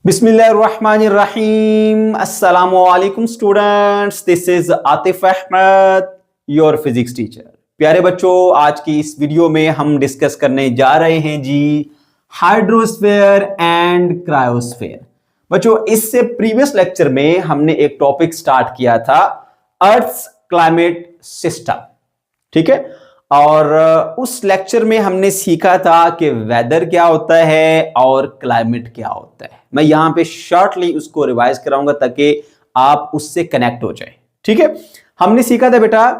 बिस्मिल्लाहिर्रहमानिर्रहीम। अस्सलामुअलैकुम students, this is Atif Ahmad, your physics teacher. प्यारे बच्चों, आज की इस वीडियो में हम डिस्कस करने जा रहे हैं जी हाइड्रोस्फीयर एंड क्रायोस्फीयर। बच्चों, इससे प्रीवियस लेक्चर में हमने एक टॉपिक स्टार्ट किया था, अर्थ्स क्लाइमेट सिस्टम। ठीक है, और उस लेक्चर में हमने सीखा था कि वेदर क्या होता है और क्लाइमेट क्या होता है। मैं यहां पे शॉर्टली उसको रिवाइज कराऊंगा ताकि आप उससे कनेक्ट हो जाए। ठीक है, हमने सीखा था बेटा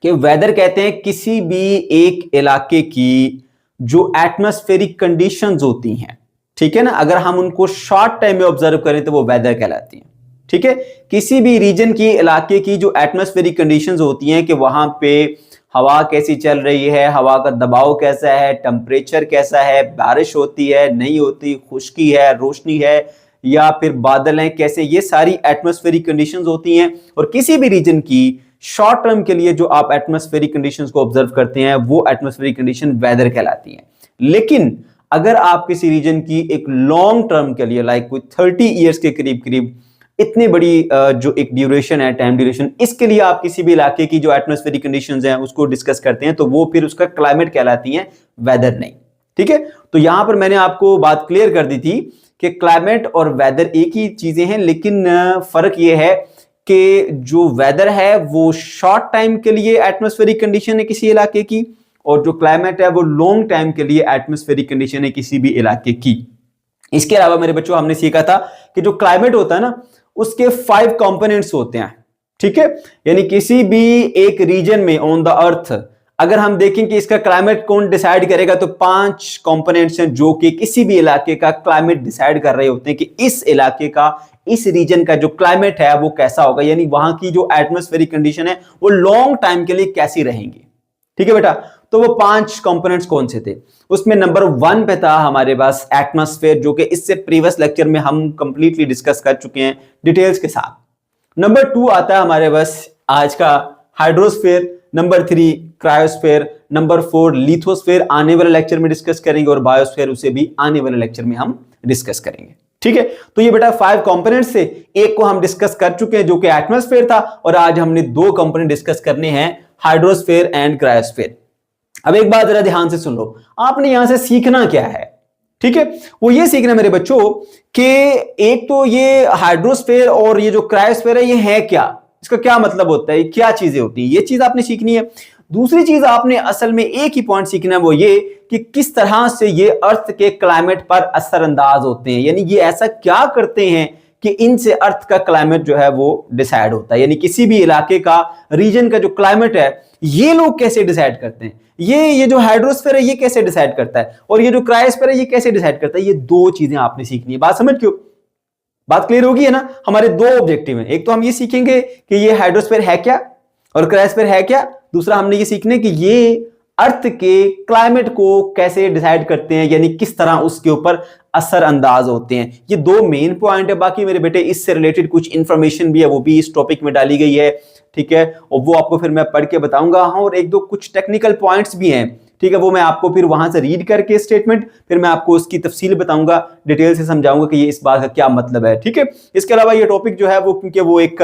कि वेदर कहते हैं किसी भी एक इलाके की जो एटमॉस्फेरिक कंडीशंस होती हैं, ठीक है ना, अगर हम उनको शॉर्ट टाइम में ऑब्जर्व करें तो वो वेदर कहलाती हैं। ठीक है, किसी भी रीजन की इलाके की जो एटमॉस्फेरिक कंडीशंस होती हैं कि वहां पे हवा कैसी चल रही है, हवा का दबाव कैसा है, टेम्परेचर कैसा है, बारिश होती है नहीं होती, खुश्की है, रोशनी है या फिर बादल हैं कैसे, ये सारी एटमॉस्फेरिक कंडीशंस होती हैं। और किसी भी रीजन की शॉर्ट टर्म के लिए जो आप एटमॉस्फेरिक कंडीशंस को ऑब्जर्व करते हैं वो एटमॉस्फेरिक कंडीशन वेदर कहलाती हैं। लेकिन अगर आप किसी रीजन की एक लॉन्ग टर्म के लिए लाइक कोई 30 ईयर्स के करीब करीब इतनी बड़ी जो एक ड्यूरेशन है, टाइम ड्यूरेशन, इसके लिए आप किसी भी इलाके की जो एटमॉस्फेरिक कंडीशंस हैं उसको डिस्कस करते हैं तो वो फिर उसका क्लाइमेट कहलाती हैं, वेदर नहीं। ठीक है, तो यहां पर मैंने आपको बात क्लियर कर दी थी कि क्लाइमेट और वेदर एक ही चीजें हैं, लेकिन फर्क ये है कि जो वेदर है वो शॉर्ट टाइम के लिए एटमॉस्फेरिक कंडीशन है किसी इलाके की, और जो क्लाइमेट है वो लॉन्ग टाइम के लिए एटमॉस्फेरिक कंडीशन है किसी भी इलाके की। इसके अलावा मेरे बच्चों हमने सीखा था कि जो क्लाइमेट होता है ना उसके 5 कंपोनेंट्स होते हैं। ठीक है, यानी किसी भी एक रीजन में ऑन द अर्थ अगर हम देखें कि इसका क्लाइमेट कौन डिसाइड करेगा तो 5 कंपोनेंट्स हैं जो कि किसी भी इलाके का क्लाइमेट डिसाइड कर रहे होते हैं कि इस इलाके का, इस रीजन का जो क्लाइमेट है वो कैसा होगा, यानी वहां की जो एटमॉस्फेरिक कंडीशन है वो लॉन्ग टाइम के लिए कैसी रहेंगी। ठीक है बेटा, तो वो 5 कंपोनेंट्स कौन से थे? उसमें नंबर 1 पे था हमारे पास एटमॉस्फेयर, जो कि इससे प्रीवियस लेक्चर में हम कंप्लीटली डिस्कस कर चुके हैं डिटेल्स के साथ। नंबर 2 आता है हमारे पास आज का hydrosphere, number 3 cryosphere, number 4 lithosphere आने वाले लेक्चर में डिस्कस करेंगे, और बायोस्फेयर उसे भी आने वाले लेक्चर में हम डिस्कस करेंगे। ठीक है, तो ये बेटा 5 कंपोनेंट्स से एक को हम डिस्कस कर चुके हैं जो कि एटमॉस्फेयर था, और आज हमने 2 कंपोनेंट डिस्कस करने हैं, हाइड्रोस्फेयर एंड क्रायोस्फेयर। अब एक बात जरा ध्यान से सुन लो, आपने यहां से सीखना क्या है? ठीक है, वो ये सीखना मेरे बच्चों कि एक तो ये हाइड्रोस्फेयर और ये जो क्रायोस्फेयर है ये है क्या, इसका क्या मतलब होता है, क्या चीजें होती हैं, ये चीज आपने सीखनी है। दूसरी चीज आपने असल में एक ही पॉइंट सीखना है, वो ये कि किस तरह से ये अर्थ के क्लाइमेट पर असरअंदाज होते हैं, यानी ये ऐसा क्या करते हैं कि इनसे अर्थ का क्लाइमेट जो है वो डिसाइड होता है। यानी किसी भी इलाके का, रीजन का जो क्लाइमेट है ये लोग कैसे डिसाइड करते हैं, ये जो हाइड्रोस्फीयर है ये कैसे डिसाइड करता है, और ये जो क्रायोस्फीयर है ये कैसे डिसाइड करता है। ये 2 चीजें आपने सीखनी है। बात समझ क्यों? बात क्लियर होगी है ना? हमारे 2 ऑब्जेक्टिव हैं, एक तो हम ये सीखेंगे कि ये हाइड्रोस्फीयर है क्या और क्रायोस्फीयर है क्या, दूसरा हमने ये सीखने कि ये अर्थ के क्लाइमेट को कैसे डिसाइड करते हैं, यानी किस तरह उसके ऊपर असर अंदाज होते हैं। ये 2 मेन पॉइंट है। बाकी मेरे बेटे इससे रिलेटेड कुछ इंफॉर्मेशन भी है, वो भी इस टॉपिक में डाली गई है। ठीक है, और वो आपको फिर मैं पढ़ के बताऊंगा। हाँ, और 1-2 कुछ टेक्निकल पॉइंट्स भी हैं, ठीक है, वो मैं आपको फिर वहां से रीड करके स्टेटमेंट फिर मैं आपको उसकी तफसील बताऊंगा, डिटेल से समझाऊंगा कि ये इस बात का क्या मतलब है। ठीक है, इसके अलावा ये टॉपिक जो है वो, क्योंकि वो एक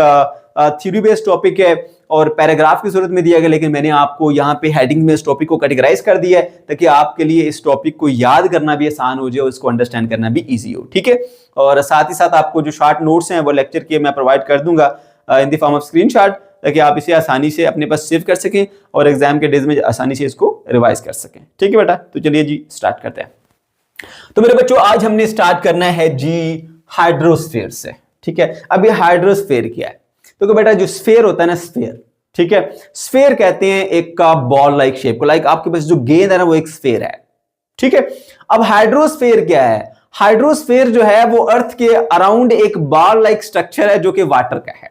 थ्योरी बेस्ड टॉपिक है और पैराग्राफ की सूरत में दिया गया, लेकिन मैंने आपको यहाँ पे हेडिंग में इस टॉपिक को कैटेगराइज कर दिया है ताकि आपके लिए इस टॉपिक को याद करना भी आसान हो जाए और इसको अंडरस्टैंड करना भी ईजी हो। ठीक है, और साथ ही साथ आपको जो शॉर्ट नोट्स हैं वो लेक्चर के मैं प्रोवाइड कर दूंगा in the form of screenshot, ताकि आप इसे आसानी से अपने पास सेव कर सकें और एग्जाम के डेज में आसानी से इसको रिवाइज कर सकें। ठीक है बेटा, तो चलिए जी स्टार्ट करते हैं। तो मेरे बच्चों आज हमने स्टार्ट करना है जी हाइड्रोस्फीयर से। ठीक है, अब ये हाइड्रोस्फीयर क्या है? तो बेटा जो स्फीयर होता है ना, स्फीयर, ठीक है, स्फीयर कहते हैं एक का बॉल लाइक शेप को, लाइक आपके पास जो गेंद है ना वो एक स्फीयर है। ठीक है, अब हाइड्रोस्फीयर क्या है? हाइड्रोस्फीयर जो है वो अर्थ के अराउंड एक बॉल लाइक स्ट्रक्चर है जो कि वाटर का है।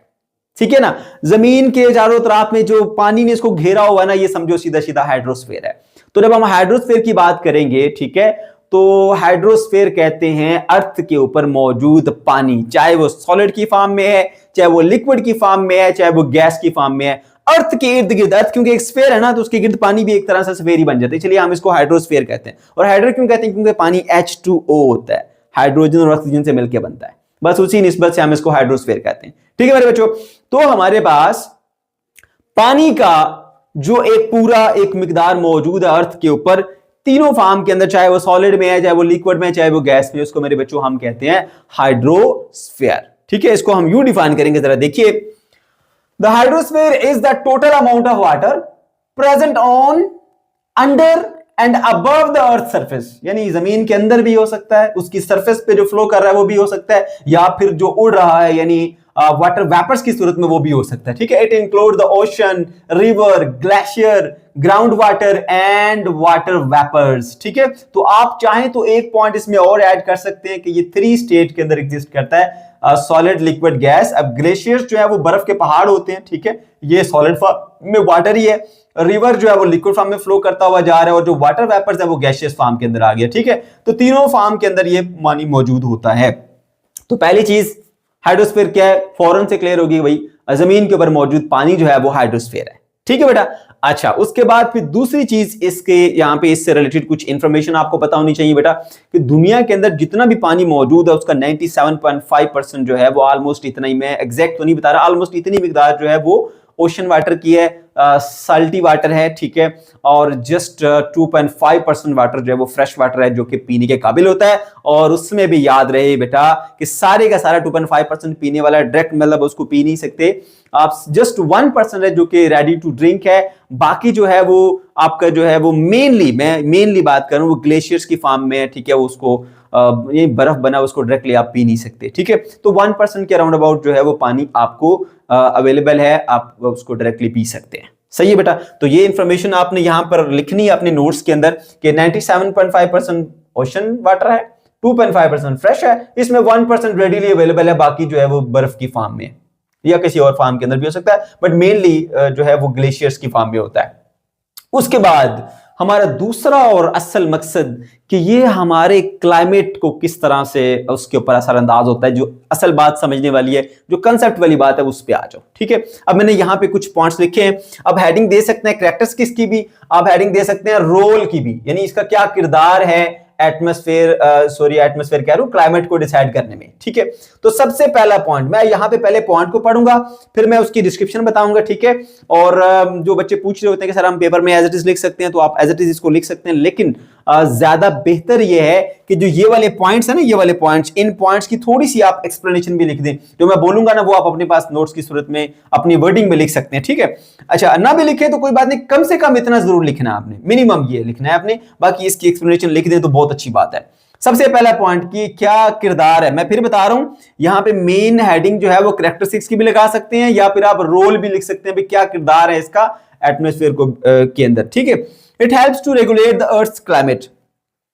ठीक है ना, जमीन के चारों तरफ में जो पानी ने इसको घेरा हुआ है ना, ये समझो सीधा सीधा हाइड्रोस्फीयर है। तो जब हम हाइड्रोस्फीयर की बात करेंगे, ठीक है, तो हाइड्रोस्फीयर कहते हैं अर्थ के ऊपर मौजूद पानी, चाहे वो सॉलिड की फॉर्म में है, चाहे वो लिक्विड की फॉर्म में है, चाहे वो गैस की फॉर्म में है, अर्थ के इर्द गिर्द, अर्थ क्योंकि एक स्फीयर है ना तो उसके गिर्द पानी भी एक तरह से स्फीयर ही बन जाता है, इसलिए हम इसको हाइड्रोस्फीयर कहते हैं। और हाइड्रो क्यों कहते हैं? क्योंकि पानी H2O होता है, हाइड्रोजन और ऑक्सीजन से मिलकर बनता है, बस उसी निस्बत से हम इसको हाइड्रोस्फीयर कहते हैं। ठीक है मेरे बच्चों, तो हमारे पास पानी का जो एक मिकदार मौजूद है अर्थ के ऊपर तीनों फॉर्म के अंदर, चाहे वो सॉलिड में है, चाहे वो लिक्विड में, चाहे वो गैस में, उसको मेरे बच्चों हम कहते हैं हाइड्रोस्फीयर। ठीक है, इसको हम यूं डिफाइन करेंगे, जरा देखिए, the hydrosphere is the total amount of water present on, under and above the earth surface, यानी जमीन के अंदर भी हो सकता है, उसकी सरफेस पे जो फ्लो कर रहा है वो भी हो सकता है, या फिर जो उड़ रहा है यानी वाटर वेपर्स की सूरत में वो भी हो सकता है। ठीक है, it include the ocean, river, glacier, ground water and water vapours. ठीक है, तो आप चाहें तो एक पॉइंट इसमें और ऐड कर सकते हैं कि ये 3 स्टेट के अंदर एग्जिस्ट करता है, सॉलिड, लिक्विड, गैस। अब ग्लेशियर्स जो है वो बर्फ के पहाड़ होते हैं, ठीक है, ये सॉलिड फॉर्म में वाटर ही है। रिवर जो है वो लिक्विड फॉर्म में फ्लो करता हुआ जा रहा है, और जो वाटर वेपर्स है वो गैसियस फॉर्म के अंदर आ गया। ठीक है, तो तीनों फॉर्म के अंदर ये पानी मौजूद होता है। तो पहली चीज हाइड्रोस्फीयर क्या है, फौरन से क्लियर होगी, भाई जमीन के ऊपर मौजूद पानी जो है वो हाइड्रोस्फीयर है। ठीक है बेटा, अच्छा, उसके बाद फिर दूसरी चीज इसके यहां पे इससे रिलेटेड कुछ इंफॉर्मेशन आपको पता होनी चाहिए बेटा, कि दुनिया के अंदर जितना भी पानी मौजूद है उसका 97.5% जो है वो ऑलमोस्ट इतना ही, मैं एग्जैक्ट तो नहीं बता रहा, ऑलमोस्ट इतनी मिकदार जो है वो ओशन वाटर की है, साल्टी वाटर है। ठीक है, और जस्ट 2.5% वाटर जो है वो फ्रेश वाटर है, जो कि पीने के काबिल होता है। और उसमें भी याद रहे बेटा कि सारे का सारा 2.5% पीने वाला डायरेक्ट, मतलब उसको पी नहीं सकते आप, जस्ट 1% है जो कि रेडी टू ड्रिंक है। बाकी जो है वो आपका जो है वो मेनली, मैं मेनली बात करूं, वो ग्लेशियर्स की फॉर्म में है। ठीक है, उसको ये बर्फ बना, उसको डायरेक्टली आप पी नहीं सकते। ठीक है, तो 1% के अराउंड अबाउट जो है वो पानी आपको अवेलेबल है, आप उसको डायरेक्टली पी सकते हैं। सही है बेटा, तो ये इंफॉर्मेशन आपने यहां पर लिखनी है अपने नोट्स के अंदर कि 97.5% ओशन वाटर है, 2.5% फ्रेश है, इसमें 1% रेडीली अवेलेबल है, बाकी जो है वो बर्फ की फॉर्म में या किसी और फॉर्म के अंदर भी हो सकता है, बट मेनली जो है वो ग्लेशियर्स की फॉर्म में होता है। उसके बाद हमारा दूसरा और असल मकसद कि ये हमारे क्लाइमेट को किस तरह से उसके ऊपर असरअंदाज होता है, जो असल बात समझने वाली है, जो कंसेप्ट वाली बात है, उस पे आ जाओ। ठीक है, अब मैंने यहां पे कुछ पॉइंट्स लिखे हैं, अब हेडिंग दे सकते हैं कैरेक्टरिस्टिक्स की भी, आप हेडिंग दे सकते हैं रोल की भी, यानी इसका क्या किरदार है एटमॉस्फेयर कह रहा हूं क्लाइमेट को डिसाइड करने में। ठीक है, तो सबसे पहला पॉइंट, मैं यहां पे पहले पॉइंट को पढ़ूंगा, फिर मैं उसकी डिस्क्रिप्शन बताऊंगा। ठीक है, और जो बच्चे पूछ रहे होते हैं कि सर हम पेपर में एज इट इज लिख सकते हैं, तो आप एज इट इज इसको लिख सकते हैं, लेकिन ज्यादा बेहतर यह है कि जो ये वाले पॉइंट्स है ना, ये वाले पॉइंट्स, इन पॉइंट्स की थोड़ी सी आप एक्सप्लेनेशन भी लिख दें, जो मैं बोलूंगा ना वो आप अपने पास नोट्स की सूरत में अपनी वर्डिंग में लिख सकते हैं। ठीक है, अच्छा, ना भी लिखे तो कोई बात नहीं, कम से कम इतना जरूर लिखना है आपने, मिनिमम ये लिखना है आपने, बाकी इसकी एक्सप्लेनेशन लिख दें तो बहुत अच्छी बात है। सबसे पहला पॉइंट कि क्या किरदार है, मैं फिर बता रहा हूं, यहां पे मेन हेडिंग जो है वो कैरेक्टरिस्टिक्स की भी लगा सकते हैं, या फिर आप रोल भी लिख सकते हैं, भी क्या किरदार है इसका एटमॉस्फेयर को के अंदर। ठीक है, it helps to regulate the earth climate,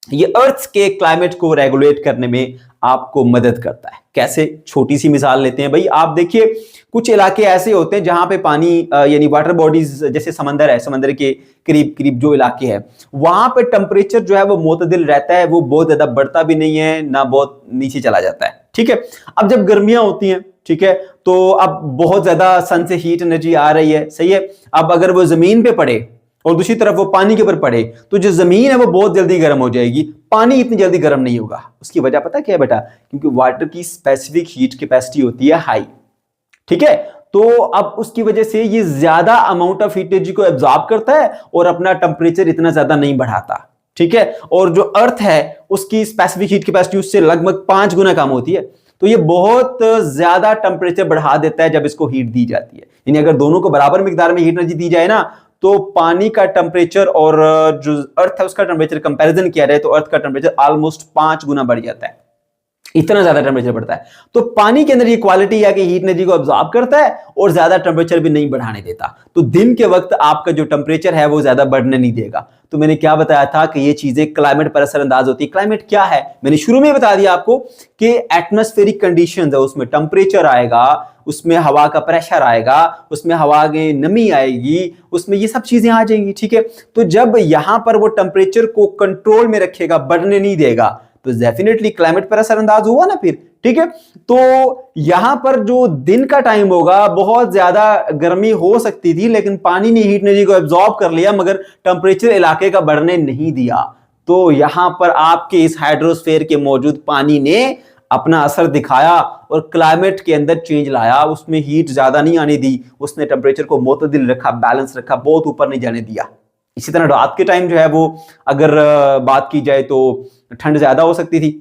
ये अर्थ के क्लाइमेट को रेगुलेट करने में आपको मदद करता है। कैसे, छोटी सी मिसाल लेते हैं भाई, आप देखिए कुछ इलाके ऐसे होते हैं जहां पे पानी यानी वाटर बॉडीज, जैसे समंदर है, समंदर के करीब करीब जो इलाके हैं वहां पे टेम्परेचर जो है वो मुतदिल रहता है, वो बहुत ज्यादा बढ़ता भी नहीं है ना बहुत नीचे चला जाता है। ठीक है, अब जब गर्मियां होती हैं, ठीक है, तो अब बहुत ज्यादा सन से हीट एनर्जी आ रही है, सही है, अब अगर वो जमीन पे पड़े और दूसरी तरफ वो पानी के ऊपर पड़े तो जो जमीन है वो बहुत जल्दी गर्म हो जाएगी, पानी इतनी जल्दी गर्म नहीं होगा। उसकी वजह पता क्या है बेटा, क्योंकि वाटर की स्पेसिफिक हीट कैपेसिटी होती है हाई। ठीक है, तो अब उसकी वजह से ये ज्यादा अमाउंट ऑफ हीट एनर्जी को एब्जॉर्ब करता है और अपना टेम्परेचर इतना ज्यादा नहीं बढ़ाता। ठीक है, और जो अर्थ है उसकी स्पेसिफिक हीट कैपेसिटी उससे लगभग 5 गुना कम होती है, तो ये बहुत ज्यादा टेम्परेचर बढ़ा देता है जब इसको हीट दी जाती है। यानी अगर दोनों को बराबर मिकदार में हीट एनर्जी दी जाए ना, तो पानी का टेम्परेचर और जो अर्थ है उसका टेम्परेचर कंपैरिजन किया जाए तो अर्थ का टेम्परेचर ऑलमोस्ट 5 गुना बढ़ जाता है, इतना ज्यादा टेम्परेचर बढ़ता है। तो पानी के अंदर ये क्वालिटी है कि हीट एनर्जी को अब्सॉर्ब करता है और ज्यादा टेम्परेचर भी नहीं बढ़ाने देता, तो दिन के वक्त आपका जो टेम्परेचर है वो ज्यादा बढ़ने नहीं देगा। तो मैंने क्या बताया था कि ये चीजें क्लाइमेट पर असरअंदाज होती है। क्लाइमेट क्या है, मैंने शुरू में बता दिया आपको कि एटमॉस्फेरिक कंडीशंस है, उसमें टेम्परेचर आएगा, उसमें हवा का प्रेशर आएगा, उसमें हवा की नमी आएगी, उसमें ये सब चीजें आ जाएंगी। ठीक है, तो जब यहां पर वो टेम्परेचर को कंट्रोल में रखेगा, बढ़ने नहीं देगा, तो डेफिनेटली क्लाइमेट पर असरअंदाज हुआ ना फिर। ठीक है, तो यहां पर जो दिन का टाइम होगा बहुत ज्यादा गर्मी हो सकती थी, लेकिन पानी ने हीट एनर्जी को एब्जॉर्ब कर लिया, मगर टेम्परेचर इलाके का बढ़ने नहीं दिया। तो यहां पर आपके इस हाइड्रोस्फीयर के मौजूद पानी ने अपना असर दिखाया और क्लाइमेट के अंदर चेंज लाया। उसमें हीट ज्यादा नहीं आने दी, उसने टेम्परेचर को मुतदिल रखा, बैलेंस रखा, बहुत ऊपर नहीं जाने दिया। इसी तरह रात के टाइम जो है वो अगर बात की जाए तो ठंड ज्यादा हो सकती थी,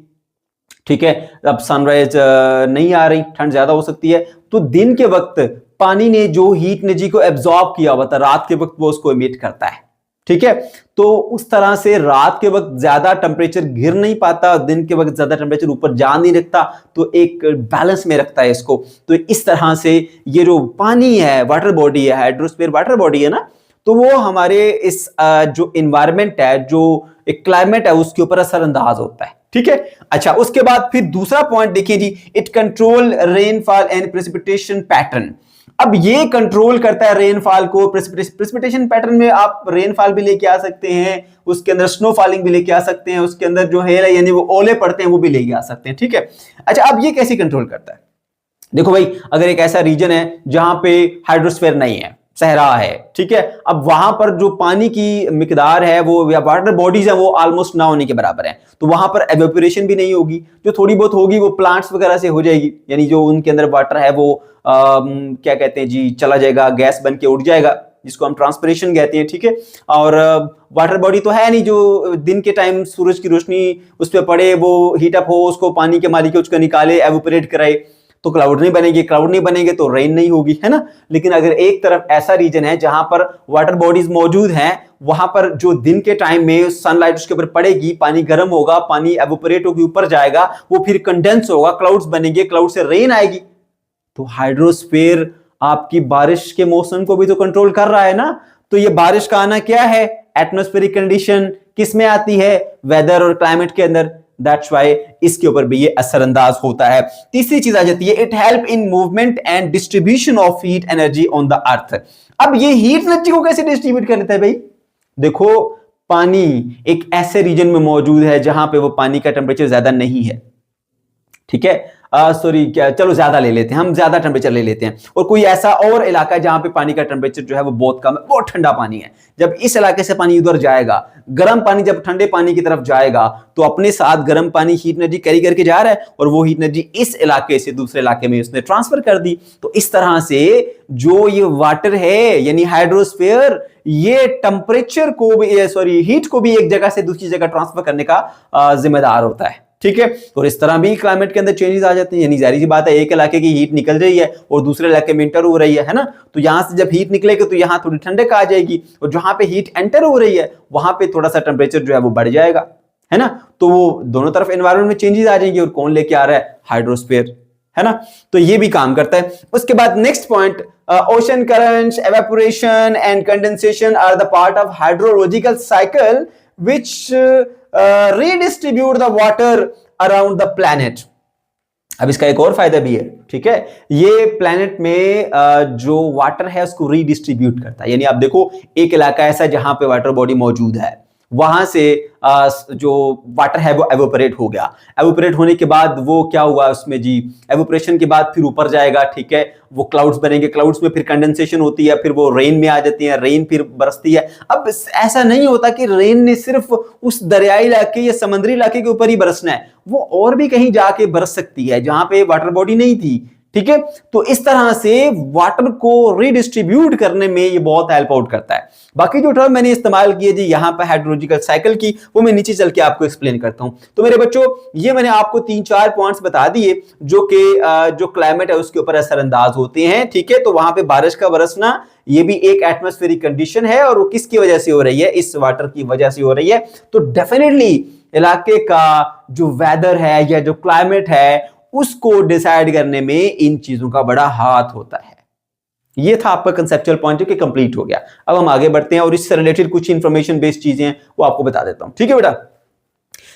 ठीक है, अब सनराइज नहीं आ रही, ठंड ज्यादा हो सकती है, तो दिन के वक्त पानी ने जो हीट एनर्जी को एब्जॉर्ब किया हुआ था रात के वक्त वो उसको इमिट करता है, ठीक है। तो उस तरह से रात के वक्त ज्यादा टेम्परेचर गिर नहीं पाता, दिन के वक्त ज्यादा टेम्परेचर ऊपर जा नहीं रखता, तो एक बैलेंस में रखता है इसको। तो इस तरह से ये जो पानी है, वाटर बॉडी है, हाइड्रोस्फीयर वाटर बॉडी है ना, तो वो हमारे इस जो इन्वायरमेंट है, जो एक क्लाइमेट है, उसके ऊपर असरअंदाज होता है, ठीक है। अच्छा, उसके बाद फिर दूसरा पॉइंट देखिए जी, it control rainfall and precipitation pattern. अब ये कंट्रोल करता है रेनफॉल को, प्रेसिपिटेशन पैटर्न में आप रेनफॉल भी लेके आ सकते हैं, उसके अंदर स्नोफॉलिंग भी लेके आ सकते हैं, उसके अंदर जो है यानी वो ओले पड़ते हैं वो भी लेके आ सकते हैं, ठीक है। अच्छा, अब ये कैसे कंट्रोल करता है? देखो भाई, अगर एक ऐसा रीजन है जहां पे हाइड्रोस्फीयर नहीं है, सहरा है, ठीक है, अब वहां पर जो पानी की मिकदार है वो या वाटर बॉडीज है वो ऑलमोस्ट ना होने के बराबर है, तो वहां पर एवेपोरेशन भी नहीं होगी, जो थोड़ी बहुत होगी वो प्लांट्स वगैरह से हो जाएगी, यानी जो उनके अंदर वाटर है वो क्या कहते हैं जी, चला जाएगा, गैस बन के उड़ जाएगा, जिसको हम ट्रांसपिरेशन कहते हैं, ठीक है। और वाटर बॉडी तो है नहीं जो दिन के टाइम सूरज की रोशनी उस पर पड़े, वो हीट अप हो, उसको पानी के मालिक उसको निकाले, एवेपोरेट कराए, तो क्लाउड नहीं बनेगी, क्लाउड नहीं बनेंगे तो रेन नहीं होगी, है ना। लेकिन अगर एक तरफ ऐसा रीजन है जहां पर वाटर बॉडीज मौजूद हैं, वहां पर जो दिन के टाइम में सनलाइट उसके ऊपर पड़ेगी, पानी गर्म होगा, पानी एवोपरेट होकर ऊपर जाएगा, वो फिर कंडेंस होगा, क्लाउड्स बनेंगे, क्लाउड से रेन आएगी। तो हाइड्रोस्फीयर आपकी बारिश के मौसम को भी तो कंट्रोल कर रहा है ना। तो ये बारिश का आना क्या है? एटमॉस्फेरिक कंडीशन किस में आती है? वेदर और क्लाइमेट के अंदर। दैट्स व्हाई इसके ऊपर भी ये असरअंदाज होता है। तीसरी चीज आ जाती है, it help in movement and distribution of heat energy on the earth. अब ये हीट एनर्जी को कैसे डिस्ट्रीब्यूट कर लेता है भाई? देखो, पानी एक ऐसे रीजन में मौजूद है जहां पे वो पानी का टेम्परेचर ज्यादा नहीं है, ठीक है, सॉरी क्या, चलो ज्यादा ले लेते हैं, हम ज्यादा टेम्परेचर ले लेते हैं, और कोई ऐसा और इलाका है जहां पे पानी का टेम्परेचर जो है वो बहुत कम है, बहुत ठंडा पानी है। जब इस इलाके से पानी उधर जाएगा, गर्म पानी जब ठंडे पानी की तरफ जाएगा, तो अपने साथ गर्म पानी हीट एनर्जी कैरी करके जा रहा है, और वो हीट एनर्जी इस इलाके से दूसरे इलाके में उसने ट्रांसफर कर दी। तो इस तरह से जो ये वाटर है यानी हाइड्रोस्फीयर, ये टेम्परेचर को भी, सॉरी हीट को भी एक जगह से दूसरी जगह ट्रांसफर करने का जिम्मेदार होता है, ठीक है। और इस तरह भी क्लाइमेट के अंदर चेंजेस आ जाते हैं, यानी जाहिर सी बात है, एक इलाके की हीट निकल रही है और दूसरे इलाके में एंटर हो रही है ना, तो यहां से जब हीट निकलेगी तो यहां थोड़ी ठंडक आ जाएगी, और जहां पे हीट एंटर हो रही है वहां पे थोड़ा सा टेम्परेचर जो है वो बढ़ जाएगा, है ना। तो वो दोनों तरफ एनवायरमेंट में चेंजेस आ जाएंगे, और कौन लेके आ रहा है? हाइड्रोस्फीयर, है ना। तो ये भी काम करता है। उसके बाद next point, ocean currents, evaporation and condensation are the part of hydrological cycle which redistribute the water around the planet। अब इसका एक और फायदा भी है, ठीक है, ये प्लैनेट में जो वाटर है उसको रीडिस्ट्रीब्यूट करता है। यानी आप देखो, एक इलाका ऐसा जहां पे वाटर बॉडी मौजूद है, वहां से जो वाटर है वो एवोपरेट हो गया, एवोपरेट होने के बाद वो क्या हुआ उसमें जी, एवोपरेशन के बाद फिर ऊपर जाएगा, ठीक है, वो क्लाउड्स बनेंगे, क्लाउड्स में फिर कंडेंसेशन होती है, फिर वो रेन में आ जाती है, रेन फिर बरसती है। अब ऐसा नहीं होता कि रेन ने सिर्फ उस दरियाई इलाके या समुद्री इलाके के ऊपर ही बरसना है, वो और भी कहीं जाके बरस सकती है जहां पे वाटर बॉडी नहीं थी, ठीक है। तो इस तरह से वाटर को रीडिस्ट्रीब्यूट करने में ये बहुत हेल्प आउट करता है। बाकी जो टर्म मैंने इस्तेमाल किए जी यहां पर हाइड्रोलॉजिकल साइकिल की, वो मैं नीचे चल के आपको एक्सप्लेन करता हूं। तो मेरे बच्चों, ये मैंने आपको 3-4 पॉइंट्स बता दिए जो कि जो क्लाइमेट है उसके ऊपर असरअंदाज होते हैं, ठीक है। तो वहां पे बारिश का बरसना ये भी एक एटमॉस्फेरिक कंडीशन है, और वो किसकी वजह से हो रही है? इस वाटर की वजह से हो रही है। तो डेफिनेटली इलाके का जो वेदर है या जो क्लाइमेट है उसको डिसाइड करने में इन चीजों का बड़ा हाथ होता है। ये था आपका कंसेप्चुअल पॉइंट जो कि कंप्लीट हो गया। अब हम आगे बढ़ते हैं और इससे रिलेटेड कुछ इंफॉर्मेशन बेस्ड चीजें हैं वो आपको बता देता हूं, ठीक है बेटा।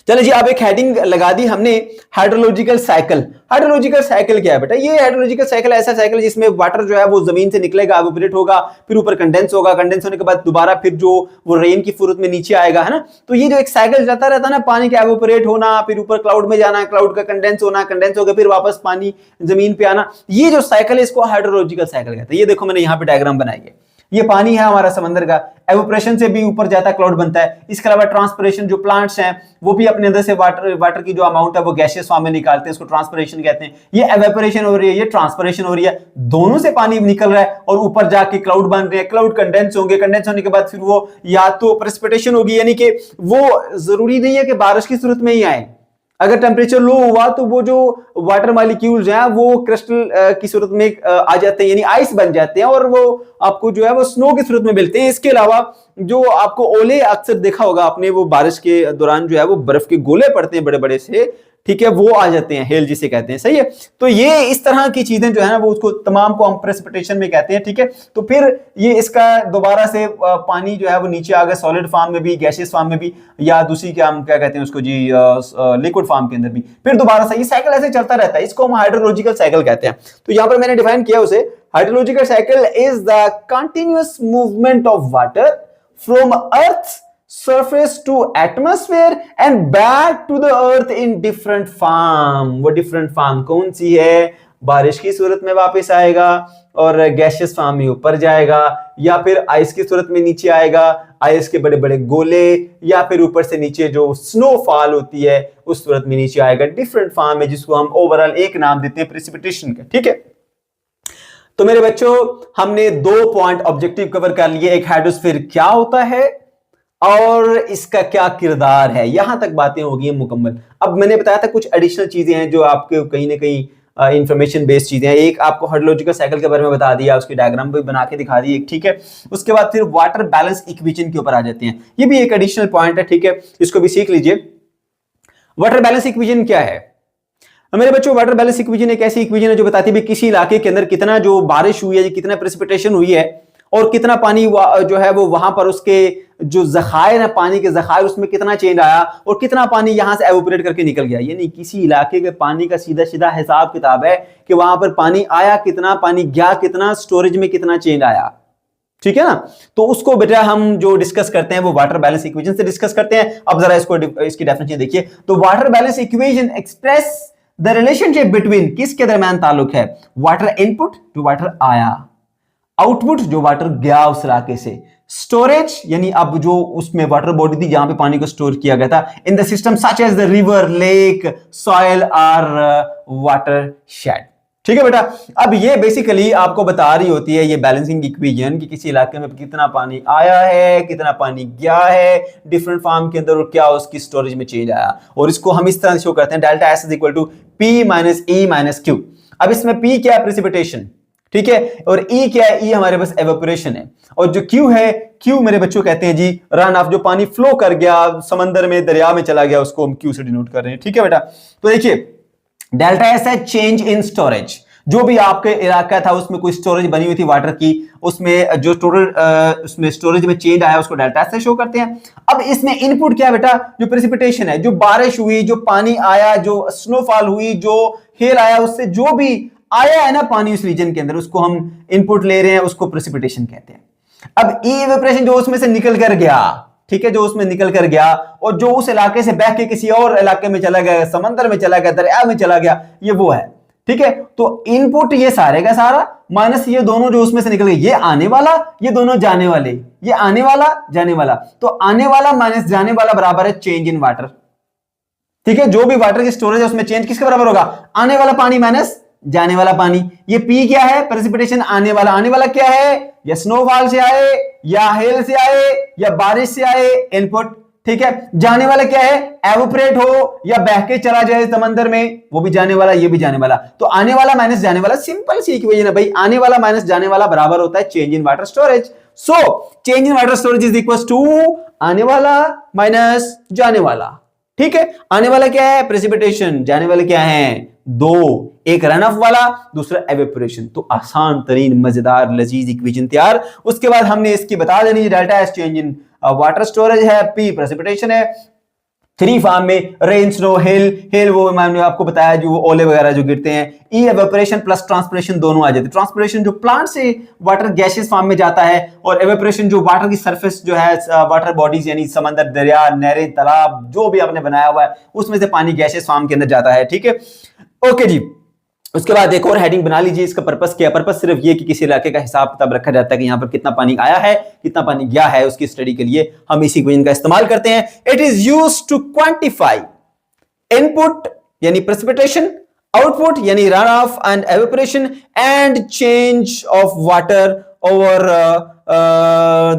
चलो जी, अब एक हेडिंग लगा दी हमने, हाइड्रोलॉजिकल साइकिल। हाइड्रोलॉजिकल साइकिल क्या है बेटा? ये हाइड्रोलॉजिकल साइकिल ऐसा साइकिल जिसमें वाटर जो है वो जमीन से निकलेगा, एवोपरेट होगा, फिर ऊपर कंडेंस होगा, कंडेंस होने के बाद दोबारा फिर जो वो रेन की सूरत में नीचे आएगा, है ना। तो ये जो एक साइकिल चलता रहता है ना, पानी का एवोपरेट होना, फिर ऊपर क्लाउड में जाना, क्लाउड का कंडेंस होना, कंडेंस होकर फिर वापस पानी जमीन पे आना, ये जो साइकिल है इसको हाइड्रोलॉजिकल साइकिल कहते हैं। ये देखो मैंने यहाँ पे डायग्राम बनाई है, ये पानी है हमारा समंदर का, एवोपरेशन से भी ऊपर जाता है, क्लाउड बनता है। इसके अलावा ट्रांसपिरेशन, जो प्लांट्स हैं वो भी अपने अंदर से वाटर की जो अमाउंट है वो गैसियस फॉर्म में निकालते हैं, इसको ट्रांसपिरेशन कहते हैं। ये एवेपोरेशन हो रही है, ये ट्रांसपिरेशन हो रही है, दोनों से पानी निकल रहा है और ऊपर जाके क्लाउड बन रहे हैं, क्लाउड कंडेंस होंगे, कंडेंस होने के बाद फिर वो या तो प्रेसिपिटेशन होगी, यानी कि वो जरूरी नहीं है कि बारिश की सूरत में ही आए। अगर टेम्परेचर लो हुआ तो वो जो वाटर मॉलिक्यूल्स हैं वो क्रिस्टल की सूरत में आ जाते हैं, यानी आइस बन जाते हैं और वो आपको जो है वो स्नो की सूरत में मिलते हैं। इसके अलावा जो आपको ओले अक्सर देखा होगा आपने, वो बारिश के दौरान जो है वो बर्फ के गोले पड़ते हैं बड़े बड़े से, ठीक है, वो आ जाते हैं, हेल जिसे कहते हैं, सही है। तो ये इस तरह की चीजें जो है ना वो उसको तमाम को हम प्रेसिपिटेशन में कहते हैं, ठीक है। तो फिर ये इसका दोबारा से पानी जो है वो नीचे आ गया सॉलिड फॉर्म में भी, गैसियस फॉर्म में भी, या दूसरी क्या हम क्या कहते हैं उसको जी, लिक्विड फॉर्म के अंदर भी, फिर दोबारा से ये साइकिल ऐसे चलता रहता है। इसको हम हाइड्रोलॉजिकल साइकिल कहते हैं। तो यहां पर मैंने डिफाइन किया उसे, hydrological cycle is the continuous movement of water from earth surface to atmosphere and back to the earth in different form। वो different form कौन सी है? बारिश की सूरत में वापस आएगा और गैसियस फॉर्म में ऊपर जाएगा, या फिर आइस की सूरत में नीचे आएगा, आइस के बड़े बड़े गोले, या फिर ऊपर से नीचे जो स्नोफॉल होती है उस सूरत में नीचे आएगा। डिफरेंट फॉर्म है जिसको हम ओवरऑल एक नाम देते हैं प्रेसिपिटेशन का, ठीक है। तो मेरे बच्चों हमने 2 पॉइंट ऑब्जेक्टिव कवर कर लिए, एक हाइड्रोस्फीयर क्या होता है और इसका क्या किरदार है, यहां तक बातें हो गई मुकम्मल। अब मैंने बताया था कुछ एडिशनल चीजें हैं जो आपके कहीं ना कहीं इंफॉर्मेशन बेस्ड चीजें हैं। एक आपको हाइड्रोलॉजिकल साइकिल के बारे में बता दिया, उसकी डायग्राम भी बना के दिखा दी, ठीक है। उसके बाद फिर वाटर बैलेंस इक्वेशन के ऊपर आ जाते हैं, ये भी एक एडिशनल पॉइंट है, ठीक है, इसको भी सीख लीजिए। वाटर बैलेंस इक्वेशन क्या है मेरे बच्चों? वाटर बैलेंस इक्वेशन एक ऐसी इक्वेशन है जो बताती है किसी इलाके के अंदर कितना जो बारिश हुई है, कितना प्रेसिपिटेशन हुई है और कितना पानी जो है वो वहां पर उसके जो ज़खायर है, पानी के ज़खायर, उसमें कितना चेंज आया और कितना पानी यहां से एवोपरेट करके निकल गया। यानी किसी इलाके के पानी का सीधा सीधा हिसाब किताब है कि वहां पर पानी आया कितना, पानी गया कितना, स्टोरेज में कितना चेंज आया, ठीक है ना। तो उसको बेटा हम जो डिस्कस करते हैं वो वाटर बैलेंस इक्वेशन से डिस्कस करते हैं। अब जरा इसको इसकी डेफिनेशन देखिए। तो water balance equation express the relationship between, किसके दरमियान ताल्लुक है? वाटर इनपुट, जो वाटर आया, आउटपुट, जो वाटर गया उस इलाके से, स्टोरेज यानी अब जो उसमें वाटर बॉडी थी जहां पे पानी को स्टोर किया गया था, in the system such as the river, lake, soil और वाटर शेड, ठीक है बेटा। अब ये बेसिकली आपको बता रही होती है ये बैलेंसिंग इक्वेशन कि किसी इलाके में कितना पानी आया है, कितना पानी गया है डिफरेंट फॉर्म के अंदर और क्या उसकी स्टोरेज में चेंज आया। और इसको हम इस तरह शो करते हैं, delta S is equal to P minus E minus Q. अब इसमें पी क्या है? प्रेसिपिटेशन, ठीक है, और ई क्या है? ई हमारे पास एवेपोरेशन है, और जो क्यू है, क्यू मेरे बच्चों कहते हैं जी रन ऑफ, जो पानी फ्लो कर गया समंदर में, दरिया में चला गया, उसको हम क्यू से डिनोट कर रहे हैं, ठीक है बेटा। तो देखिए डेल्टा एस है चेंज इन स्टोरेज, जो भी आपके इलाका था उसमें कोई स्टोरेज बनी हुई थी वाटर की, उसमें जो टोटल उसमें स्टोरेज में चेंज आया उसको डेल्टा एस से शो करते हैं। अब इसमें इनपुट क्या है बेटा? जो प्रेसिपिटेशन है, जो बारिश हुई, जो पानी आया, जो स्नोफॉल हुई, जो हेल आया, उससे जो भी आया है ना पानी उस रीजन के अंदर, उसको हम इनपुट ले रहे हैं, उसको प्रेसिपिटेशन कहते हैं। अब इवेपोरेशन जो उसमें से निकल कर गया, ठीक है, जो उसमें निकल कर गया और जो उस इलाके से बह के किसी और इलाके में चला गया, समंदर में चला गया, दरिया में चला गया, ये वो है, ठीक है। तो इनपुट ये सारे का सारा माइनस ये दोनों जो उसमें से निकल गए, ये आने वाला, ये दोनों जाने वाले, ये आने वाला जाने वाला, तो आने वाला माइनस जाने वाला बराबर है चेंज इन वाटर, ठीक है। जो भी वाटर की स्टोरेज है उसमें चेंज किसके बराबर होगा? आने वाला पानी माइनस जाने वाला पानी। ये पी क्या है? प्रेसिपिटेशन आने वाला। आने वाला क्या है? या स्नोफॉल से आए, या हेल से आए, या बारिश से आए, इनपुट, ठीक है। जाने वाला क्या है? एवोपरेट हो या बह के चला जाए समंदर में, वो भी जाने वाला, ये भी जाने वाला। तो आने वाला माइनस जाने वाला, सिंपल सी इक्वेशन है भाई, आने वाला माइनस जाने वाला बराबर होता है change in water storage. So change in water storage is equal to आने वाला माइनस जाने वाला, ठीक है। आने वाला क्या है? प्रेसिपिटेशन। जाने वाले क्या है? दो, एक रन ऑफ वाला, दूसरा एवेपोरेशन। तो आसान तरीन मजेदार लजीज इक्वेशन तैयार। उसके बाद हमने इसकी बता देनी, delta S change in water storage है, पी प्रेसिपिटेशन है, 3 फॉर्म में रेन, स्नो, हेल वो मैंने आपको बताया जो ओले वगैरह जो गिरते हैं, ई एवेपोरेशन प्लस ट्रांसपिरेशन दोनों आ जाते हैं। ट्रांसपिरेशन जो प्लांट से वाटर गैसेस फॉर्म में जाता है, और एवेपोरेशन जो वाटर की सरफेस जो है, वाटर बॉडीज यानी समंदर, दरिया, नहरें, तालाब जो भी आपने बनाया हुआ है उसमें से पानी गैसेस फॉर्म के अंदर जाता है, ठीक है। ओके जी, उसके बाद एक और हेडिंग बना लीजिए, इसका पर्पस क्या है? पर्पस सिर्फ ये कि किसी इलाके का हिसाब किताब रखा जाता है कि यहाँ पर कितना पानी आया है, कितना पानी गया है, उसकी स्टडी के लिए हम इसी इक्वेशन का इस्तेमाल करते हैं। It is used to quantify input यानी प्रेसिपिटेशन, आउटपुट यानी runoff and evaporation and change of water over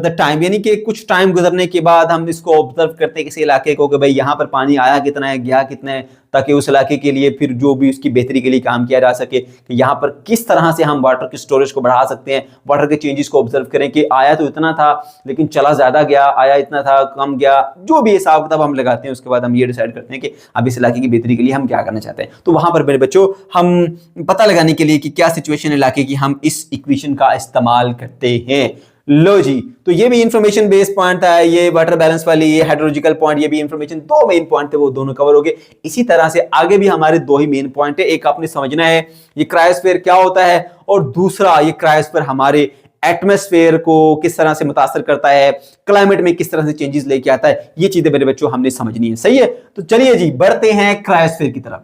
the time, यानी कि कुछ टाइम गुजरने के बाद हम इसको ऑब्जर्व करते हैं किसी इलाके को कि भाई यहाँ पर पानी आया कितना है, गया कितना है, ताकि उस इलाके के लिए फिर जो भी उसकी बेहतरी के लिए काम किया जा सके कि यहाँ पर किस तरह से हम वाटर की स्टोरेज को बढ़ा सकते हैं, वाटर के चेंजेस को ऑब्जर्व करें कि आया तो इतना था लेकिन चला ज्यादा गया, आया इतना था कम गया, जो भी हिसाब किताब हम लगाते हैं उसके बाद हम ये डिसाइड करते हैं कि अब इस इलाके की बेहतरी के लिए हम क्या करना चाहते हैं। तो वहां पर मेरे बच्चों हम पता लगाने के लिए कि क्या सिचुएशन इलाके की, हम इस इक्वेशन का इस्तेमाल करते हैं। लो जी, तो ये भी इंफॉर्मेशन बेस्ड पॉइंट था, ये वाटर बैलेंस वाली, ये हाइड्रोलॉजिकल पॉइंट, ये भी इंफॉर्मेशन, दो मेन पॉइंट थे वो दोनों कवर हो गए। इसी तरह से आगे भी हमारे दो ही मेन पॉइंट है, एक आपने समझना है ये क्रायोस्फीयर क्या होता है और दूसरा ये क्रायोस्फीयर हमारे एटमॉस्फेयर को किस तरह से मुतासर करता है, क्लाइमेट में किस तरह से चेंजेस लेके आता है, ये चीजें मेरे बच्चों हमने समझनी है। सही है, तो चलिए जी बढ़ते हैं क्रायोस्फीयर की तरफ।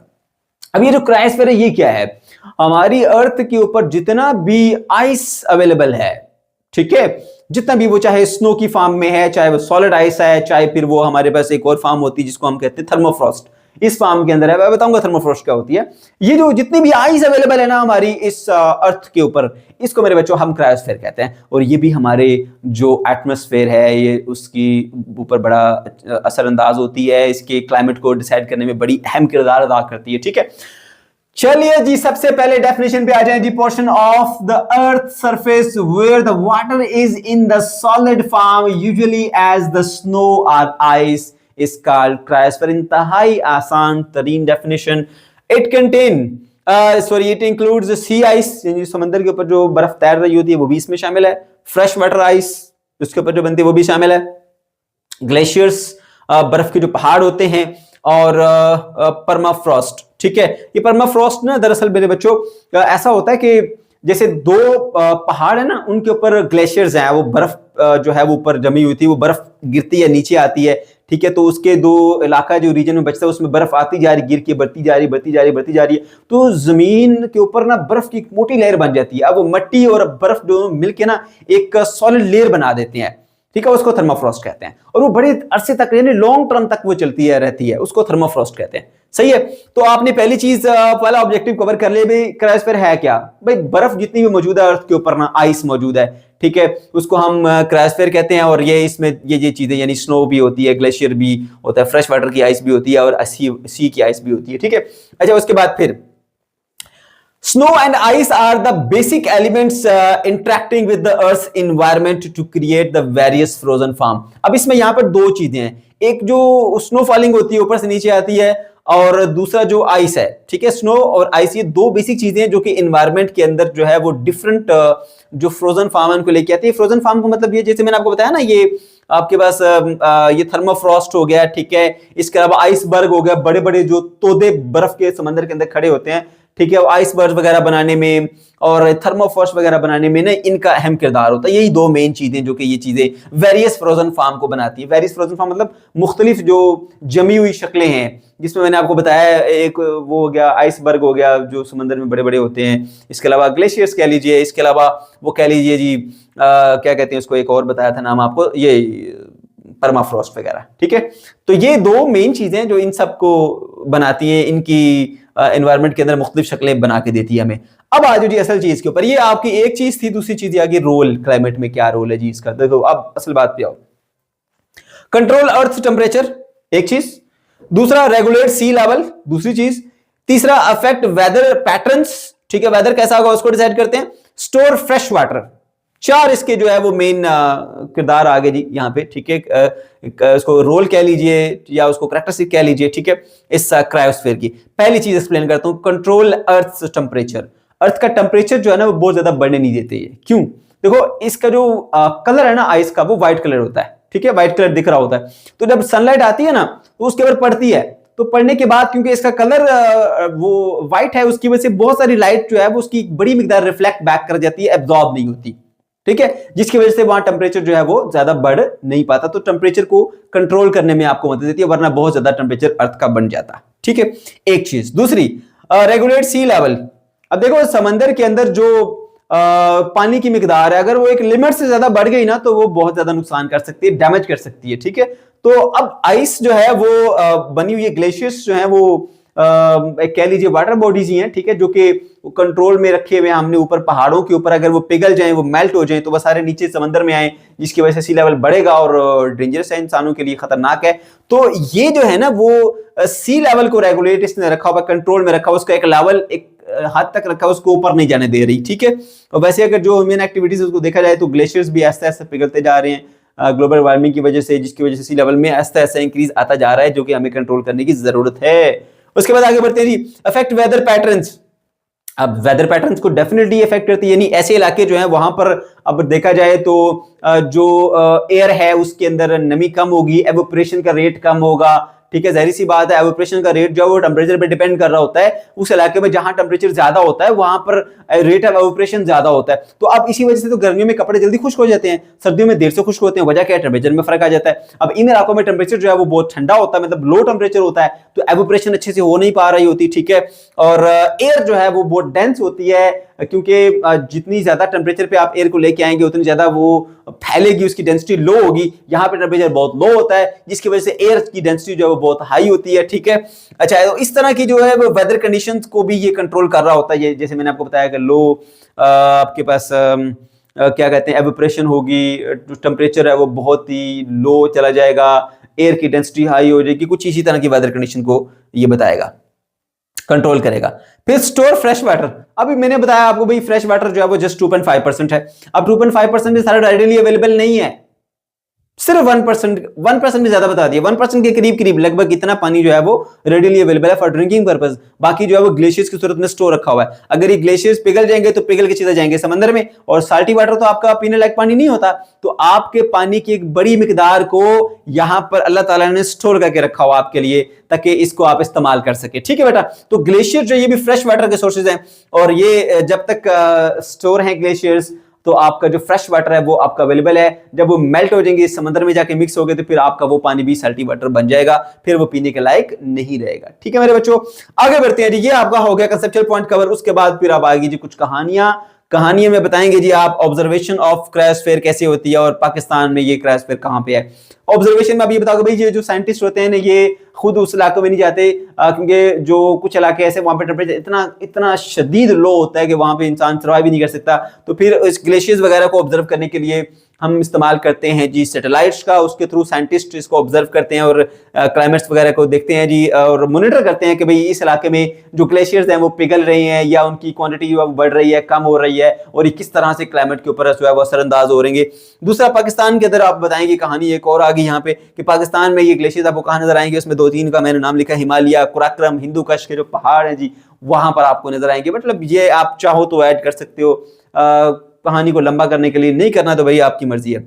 अब ये जो क्रायोस्फीयर है ये क्या है? हमारी अर्थ के ऊपर जितना भी आइस अवेलेबल है, ठीक है, जितना भी वो चाहे स्नो की फॉर्म में है, चाहे वो सॉलिड आइस है, चाहे फिर वो हमारे पास एक और फॉर्म होती है जिसको हम कहते हैं थर्मोफ्रॉस्ट, इस फॉर्म के अंदर है, मैं बताऊंगा थर्मोफ्रॉस्ट क्या होती है। ये जो जितनी भी आइस अवेलेबल है ना हमारी इस अर्थ के ऊपर, इसको मेरे बच्चों हम क्रायोस्फीयर कहते हैं। और ये भी हमारे जो एटमॉस्फेयर है ये उसकी ऊपर बड़ा असरअंदाज होती है, इसके क्लाइमेट को डिसाइड करने में बड़ी अहम किरदार अदा करती है। ठीक है, चलिए जी सबसे पहले डेफिनेशन पे आ जाए जी। Portion of the earth surface where the water is in the solid form usually as the snow और आइस इज कॉल्ड क्रायोस्फीयर। इंतहाई आसान तरीन definition. It contain it includes sea ice, समंदर के ऊपर जो बर्फ तैर रही होती है वो भी इसमें शामिल है। फ्रेश वाटर आइस उसके ऊपर जो बनती है वो भी शामिल है। ग्लेशियर्स बर्फ के जो पहाड़ होते हैं, और परमाफ्रॉस्ट। ठीक है, ये परमाफ्रॉस्ट ना दरअसल मेरे बच्चों ऐसा होता है कि जैसे दो पहाड़ है ना, उनके ऊपर ग्लेशियर्स हैं, वो बर्फ जो है वो ऊपर जमी हुई थी, वो बर्फ गिरती है नीचे आती है। ठीक है, तो उसके दो इलाका जो रीजन में बचता है उसमें बर्फ आती जा रही, गिर के बढ़ती जा रही, बढ़ती जा रही, बढ़ती जा रही है, तो जमीन के ऊपर ना बर्फ की एक मोटी लेयर बन जाती है। अब वो मिट्टी और बर्फ दोनों मिलके ना एक सॉलिड लेयर बना देते हैं। ठीक है, उसको थर्मोफ्रॉस्ट कहते हैं, और वो बड़े अरसे तक यानी लॉन्ग टर्म तक वो चलती है रहती है, उसको थर्मोफ्रॉस्ट कहते हैं। सही है, तो आपने पहली चीज पहला ऑब्जेक्टिव कवर कर लिया भाई क्रायोस्फीयर है क्या। भाई बर्फ जितनी भी मौजूद है अर्थ के ऊपर ना, आइस मौजूद है, ठीक है, उसको हम क्रायोस्फीयर कहते हैं। और ये इसमें ये चीजें यानी स्नो भी होती है, ग्लेशियर भी होता है, फ्रेश वाटर की आइस भी होती है, और सी की आइस भी होती है। ठीक है, अच्छा उसके बाद फिर snow and ice are the basic elements interacting with the earth's environment to create the various frozen form। अब इसमें यहां पर दो चीजें हैं, एक जो स्नो फॉलिंग होती है ऊपर से नीचे आती है, और दूसरा जो आइस है। ठीक है, स्नो और आइस ये दो बेसिक चीजें हैं जो कि एनवायरनमेंट के अंदर जो है वो डिफरेंट जो फ्रोजन फार्म को लेके आती है। फ्रोजन फार्म का मतलब ये, जैसे मैंने आपको बताया ना, ये आपके पास ये थर्मोफ्रॉस्ट हो गया, ठीक है, इसके अलावा आइसबर्ग हो गया, बड़े बड़े जो तोदे बर्फ के समंदर के अंदर खड़े होते हैं। ठीक है, आइसबर्ग वगैरह बनाने में और थर्मोफ्रॉस्ट वगैरह बनाने में ना इनका अहम किरदार होता है। यही दो मेन चीजें जो कि ये चीजें वेरियस फ्रोजन फार्म को बनाती है। वेरियस फ्रोजन फार्म मतलब मुख्तलिफ जो जमी हुई शक्लें हैं, जिसमें मैंने आपको बताया एक वो हो गया आइसबर्ग हो गया जो समंदर में बड़े बड़े होते हैं, इसके अलावा ग्लेशियर्स कह लीजिए, इसके अलावा वो कह लीजिए जी क्या कहते हैं उसको, एक और बताया था नाम आपको, ये परमाफ्रॉस्ट वगैरह। ठीक है, तो ये दो मेन चीजें जो इन सबको बनाती हैं, इनकी एनवायरनमेंट के अंदर मुख्तलिफ शक्लें बना के देती है हमें। अब आ जाओ जी असल चीज के ऊपर। ये आपकी एक चीज थी, दूसरी चीज आगे रोल, क्लाइमेट में क्या रोल है जी इसका। देखो अब असल बात पे आओ। कंट्रोल अर्थ टेम्परेचर एक चीज, दूसरा रेगुलेट सी लेवल दूसरी चीज, तीसरा अफेक्ट वेदर पैटर्न्स। ठीक है, वेदर कैसा होगा उसको डिसाइड करते हैं। स्टोर फ्रेश वाटर, चार इसके जो है वो मेन किरदार आगे जी यहाँ पे। ठीक है, उसको रोल कह लीजिए या उसको करैक्टरिस्टिक कह लीजिए। ठीक है, इस क्रायोस्फीयर की पहली चीज एक्सप्लेन करता हूं, कंट्रोल अर्थ टेम्परेचर। अर्थ का टेम्परेचर जो है ना वो बहुत ज्यादा बढ़ने नहीं देते ये। क्यों? देखो इसका जो कलर है ना आइस का, वो व्हाइट कलर होता है। ठीक है, व्हाइट कलर दिख रहा होता है, तो जब सनलाइट आती है ना तो उसके ऊपर पड़ती है, तो पड़ने के बाद क्योंकि इसका कलर वो व्हाइट है, उसकी वजह से बहुत सारी लाइट जो है वो उसकी बड़ी मिकदार रिफ्लेक्ट बैक कर जाती है, एब्जॉर्ब नहीं होती। ठीक है, जिसकी वजह से वहां टेम्परेचर जो है वो ज्यादा बढ़ नहीं पाता। तो टेम्परेचर को कंट्रोल करने में आपको मदद देती है, वरना बहुत ज्यादा टेम्परेचर अर्थ का बढ़ जाता। ठीक है, एक चीज। दूसरी रेगुलेट सी लेवल। अब देखो समंदर के अंदर जो पानी की मिकदार है, अगर वो एक लिमिट से ज्यादा बढ़ गई ना तो वो बहुत ज्यादा नुकसान कर सकती है, डैमेज कर सकती है, ठीक है। तो अब आइस जो है वो बनी हुई ग्लेशियर्स जो है वो कह लीजिए वाटर बॉडीज ही हैं, ठीक है, जो कि कंट्रोल में रखे हुए हैं हमने ऊपर पहाड़ों के ऊपर। अगर वो पिघल जाएं, वो मेल्ट हो जाएं, तो वो सारे नीचे समंदर में आए, जिसकी वजह से सी लेवल बढ़ेगा और डेंजरस है, इंसानों के लिए खतरनाक है। तो ये जो है ना वो सी लेवल को रेगुलेट इसने रखा हुआ, कंट्रोल में रखा हुआ, उसका एक लेवल एक हद तक रखा, उसको ऊपर नहीं जाने दे रही, ठीक है। और वैसे अगर जो ह्यूमन एक्टिविटीज उसको देखा जाए तो ग्लेशियर्स भी आस्ते आस्ते पिघलते जा रहे हैं ग्लोबल वार्मिंग की वजह से, जिसकी वजह से सी लेवल में आस्ते आस्ते इंक्रीज आता जा रहा है, जो कि हमें कंट्रोल करने की जरूरत है। उसके बाद आगे बढ़ते हैं जी, अफेक्ट वेदर पैटर्न्स। अब वेदर पैटर्न्स को डेफिनेटली इफेक्ट करती है, यानी ऐसे इलाके जो हैं वहां पर अब देखा जाए तो जो एयर है उसके अंदर नमी कम होगी, एवोपरेशन का रेट कम होगा, ठीक है। जाहिर सी बात है, एवोपरेशन का रेट जो है वो टेम्परेचर पे डिपेंड कर रहा होता है। उस इलाके में जहां टेम्परेचर ज्यादा होता है वहां पर रेट ऑफ एवोपरेशन ज्यादा होता है। तो अब इसी वजह से तो गर्मियों में कपड़े जल्दी खुश्क हो जाते हैं, सर्दियों में देर से खुश्क होते हैं। वजह क्या है? टेम्परेचर में फर्क आ जाता है। अब इन इलाकों में टेम्परेचर जो है वो बहुत ठंडा होता है, मतलब लो टेम्परेचर होता है, तो एवोपरेशन अच्छे से हो नहीं पा रही होती, ठीक है। और एयर जो है वो बहुत डेंस होती है, क्योंकि जितनी ज्यादा टेम्परेचर पे आप एयर को लेके आएंगे उतनी ज्यादा वो फैलेगी, उसकी डेंसिटी लो होगी। यहाँ पे टेम्परेचर बहुत लो होता है, जिसकी वजह से एयर की डेंसिटी जो है वो बहुत हाई होती है, ठीक है। अच्छा, तो इस तरह की जो है वो वेदर कंडीशंस को भी ये कंट्रोल कर रहा होता है। ये जैसे मैंने आपको बताया कि लो आपके पास क्या कहते हैं, एवोपरेशन होगी, टेम्परेचर है वो बहुत ही लो चला जाएगा, एयर की डेंसिटी हाई हो जाएगी, कुछ इसी तरह की वेदर कंडीशन को ये बताएगा, कंट्रोल करेगा। फिर स्टोर फ्रेश वाटर। अभी मैंने बताया आपको भाई फ्रेश वाटर जो है वो जस्ट 2.5% है। अब 2.5% सारा रेडिली अवेलेबल नहीं है, सिर्फ 1% भी ज्यादा बता दिया, 1% के करीब करीब लगभग इतना पानी जो है वो रेडिली अवेलेबल है फॉर ड्रिंकिंग पर्पस। बाकी जो है वो ग्लेशियर्स की सूरत में स्टोर रखा हुआ है। अगर ये ग्लेशियर्स पिघल जाएंगे तो पिघल के सीधे जाएंगे समंदर में, और साल्टी वाटर तो आपका पीने लायक पानी नहीं होता। तो आपके पानी की एक बड़ी मिकदार को यहां पर अल्लाह ताला ने स्टोर करके रखा हुआ आपके लिए, ताकि इसको आप इस्तेमाल कर सके, ठीक है बेटा। तो ग्लेशियर जो ये भी फ्रेश वाटर के सोर्सेज हैं, और ये जब तक स्टोर हैं ग्लेशियर्स, तो आपका जो फ्रेश वाटर है वो आपका अवेलेबल है। जब वो मेल्ट हो जाएंगे, समंदर में जाके मिक्स हो गए, तो फिर आपका वो पानी भी साल्टी वाटर बन जाएगा, फिर वो पीने के लायक नहीं रहेगा, ठीक है मेरे बच्चों। आगे बढ़ते हैं जी, ये आपका हो गया कंसेप्चुअल पॉइंट कवर। उसके बाद फिर आप आएगी जी कुछ कहानियां में बताएंगे जी आप ऑब्जर्वेशन ऑफ क्रायोस्फीयर कैसे होती है, और पाकिस्तान में ये क्रायोस्फीयर कहां पे है। ऑब्जर्वेशन में आप ये बताओगे भाई, ये जो साइंटिस्ट होते हैं ना ये खुद उस इलाकों में नहीं जाते, क्योंकि जो कुछ इलाके ऐसे वहां पे टेम्परेचर इतना शदीद लो होता है कि वहां पे इंसान सर्वाइव भी नहीं कर सकता। तो फिर इस ग्लेशियर्स वगैरह को ऑब्जर्व करने के लिए हम इस्तेमाल करते हैं जी सैटेलाइट्स का, उसके थ्रू साइंटिस्ट इसको ऑब्जर्व करते हैं और क्लाइमेट्स वगैरह को देखते हैं जी, और मॉनिटर करते हैं कि भाई इस इलाके में जो ग्लेशियर्स हैं वो पिघल रहे हैं या उनकी क्वांटिटी जो है बढ़ रही है, कम हो रही है, और ये किस तरह से क्लाइमेट के ऊपर जो है वो असरअंदाज हो रहेंगे। दूसरा, पाकिस्तान के अंदर आप बताएंगे कहानी एक और आगे यहाँ पे कि पाकिस्तान में ये ग्लेशियर्स आपको कहाँ नजर आएंगे। उसमें 2-3 का मैंने नाम लिखा, हिमालय, कुराक्रम, हिंदू कश के जो पहाड़ हैं जी वहां पर आपको नजर आएंगे। मतलब ये आप चाहो तो ऐड कर सकते हो, कहानी को लंबा करने के लिए, नहीं करना तो भाई आपकी मर्जी है।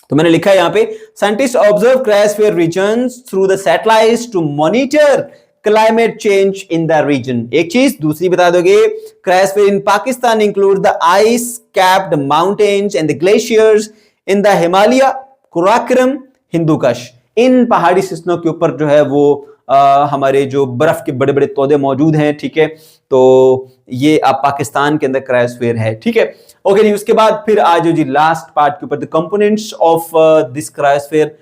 तो मैंने लिखा है यहाँ पे, scientist observe cryosphere regions through the satellites to monitor climate change in the region. एक चीज, दूसरी बता दोगे, cryosphere in Pakistan include the ice capped mountains and the glaciers in the Himalaya, Karakoram, Hindu Kush. इन पहाड़ी सिस्टमों के ऊपर जो है वो हमारे जो बर्फ के बड़े बड़े तोदे मौजूद हैं, ठीक है। तो ये आप पाकिस्तान के अंदर क्रायोस्फीयर है, ठीक है। ओके जी, उसके बाद फिर आज जी लास्ट पार्ट के ऊपर, the components of this cryosphere.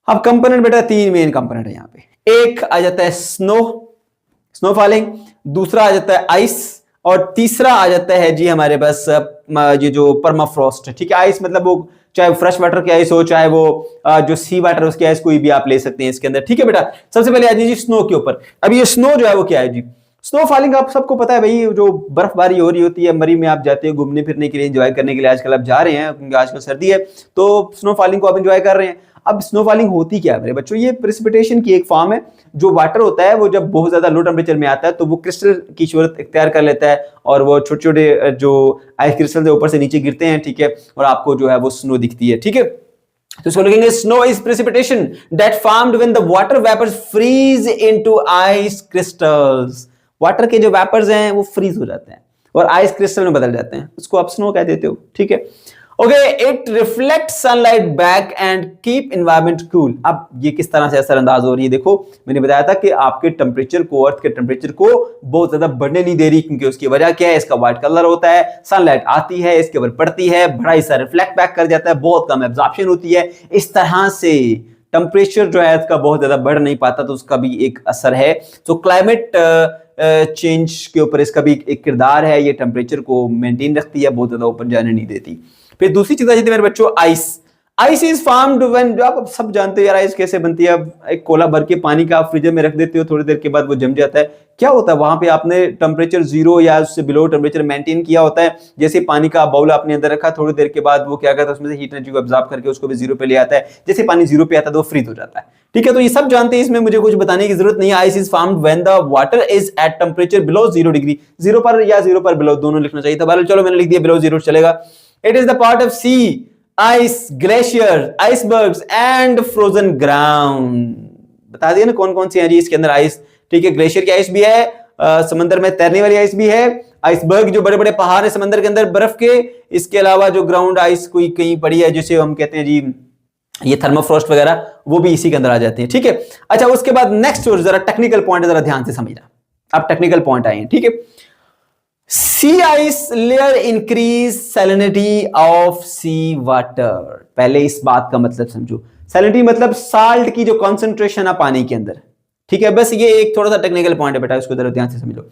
अब कंपोनेंट बेटा 3 मेन कंपोनेंट है यहाँ पे। एक आ जाता है स्नोफॉलिंग, दूसरा आ जाता है आइस, और तीसरा आ जाता है जी हमारे पास ये जो परमाफ्रॉस्ट, ठीक है। आइस मतलब वो चाहे फ्रेश वाटर की आइस हो, चाहे वो जो सी वाटर उसकी आइस, कोई भी आप ले सकते हैं इसके अंदर, ठीक है बेटा। सबसे पहले आ जाइए स्नो के ऊपर। अब ये स्नो जो है वो क्या है जी, स्नो फॉलिंग आप सबको पता है भाई, जो बर्फबारी हो रही होती है, मरी में आप जाते हो घूमने फिरने के लिए, एंजॉय करने के लिए, आजकल आप जा रहे हैं क्योंकि आजकल सर्दी है, तो स्नो फॉलिंग को आप एंजॉय कर रहे हैं। अब स्नो फॉलिंग होती क्या है मेरे बच्चों, ये प्रेसिपिटेशन की एक फॉर्म है। जो वाटर होता है वो जब बहुत ज्यादा लो टेम्परेचर में आता है तो वो क्रिस्टल की सूरत इख्तियार कर लेता है, और वो छोटे छोटे जो आइस क्रिस्टल से ऊपर से नीचे गिरते हैं, ठीक है, और आपको जो है वो स्नो दिखती है, ठीक है। तो इसको लिखेंगे, snow is precipitation that formed when the water vapours freeze into ice crystals. Water के जो वेपर्स हैं वो फ्रीज हो जाते हैं और आइस क्रिस्टल में बदल जाते हैं, उसको आप स्नो कह देते हो, ठीक है। Okay, it reflect sunlight back and keep environment cool. अब ये किस तरह से असरअंदाज हो रही है, देखो मैंने बताया था कि आपके टेम्परेचर को, अर्थ के टेम्परेचर को बहुत ज्यादा बढ़ने नहीं दे रही, क्योंकि उसकी वजह क्या है, इसका व्हाइट कलर होता है, सनलाइट आती है, इसके ऊपर पड़ती है, बड़ा हिस्सा रिफ्लेक्ट बैक कर जाता है, बहुत कम एब्जॉर्प्शन होती है। इस तरह से टेम्परेचर जो है इसका बहुत ज्यादा बढ़ नहीं पाता, तो उसका भी एक असर है। तो क्लाइमेट चेंज के ऊपर इसका भी एक किरदार है, ये टेम्परेचर को मेंटेन रखती है, बहुत ज्यादा ऊपर जाने नहीं देती। फिर दूसरी चीज आ जाती है मेरे बच्चों, ice. Ice is formed when, जो आप सब जानते हो यार आइस कैसे बनती है। अब एक कोला भर के पानी का आप फ्रीजर में रख देते हो, थोड़ी देर के बाद वो जम जाता है। क्या होता है वहां पे, आपने टेम्परेचर 0 या उससे बिलो टेम्परेचर मेंटेन किया होता है। जैसे पानी का बाउल आपने अंदर रखा, थोड़ी देर के बाद वो क्या करता है, उसमें से हीट एनर्जी को एब्जॉर्ब करके उसको भी 0 पे ले आता है। जैसे पानी 0 पे आता है तो वो फ्रीज हो जाता है। ठीक है, तो ये सब जानते हैं, इसमें मुझे कुछ बताने की जरूरत नहीं है। Ice is formed when the water is at temperature below 0 degree, 0 पर या 0 पर बिलो, दोनों लिखना चाहिए था। चलो मैंने लिख दिया बिलो 0 चलेगा। It is the part of sea, ice, glacier, icebergs and frozen ground. बता दिया ना कौन कौन सी है जी इसके अंदर आइस। ठीक है, ग्लेशियर की आइस भी है, समंदर में तैरने वाली आइस भी है, आइसबर्ग जो बड़े बड़े पहाड़ है समंदर के अंदर बर्फ के, इसके अलावा जो ग्राउंड आइस कोई कहीं पड़ी है जिसे हम कहते हैं जी ये थर्मोफ्रॉस्ट वगैरह, वो भी इसी के अंदर आ जाते हैं। ठीक है, अच्छा उसके बाद नेक्स्ट और जरा टेक्निकल पॉइंट जरा ध्यान से समझना। अब टेक्निकल पॉइंट आए हैं। ठीक है, sea ice layer increase salinity of sea water. पहले इस बात का मतलब समझो, सैलिनिटी मतलब साल्ट की जो कॉन्सेंट्रेशन है पानी के अंदर। ठीक है, बस ये एक थोड़ा सा टेक्निकल पॉइंट है बेटा, इसको जरा ध्यान से समझो।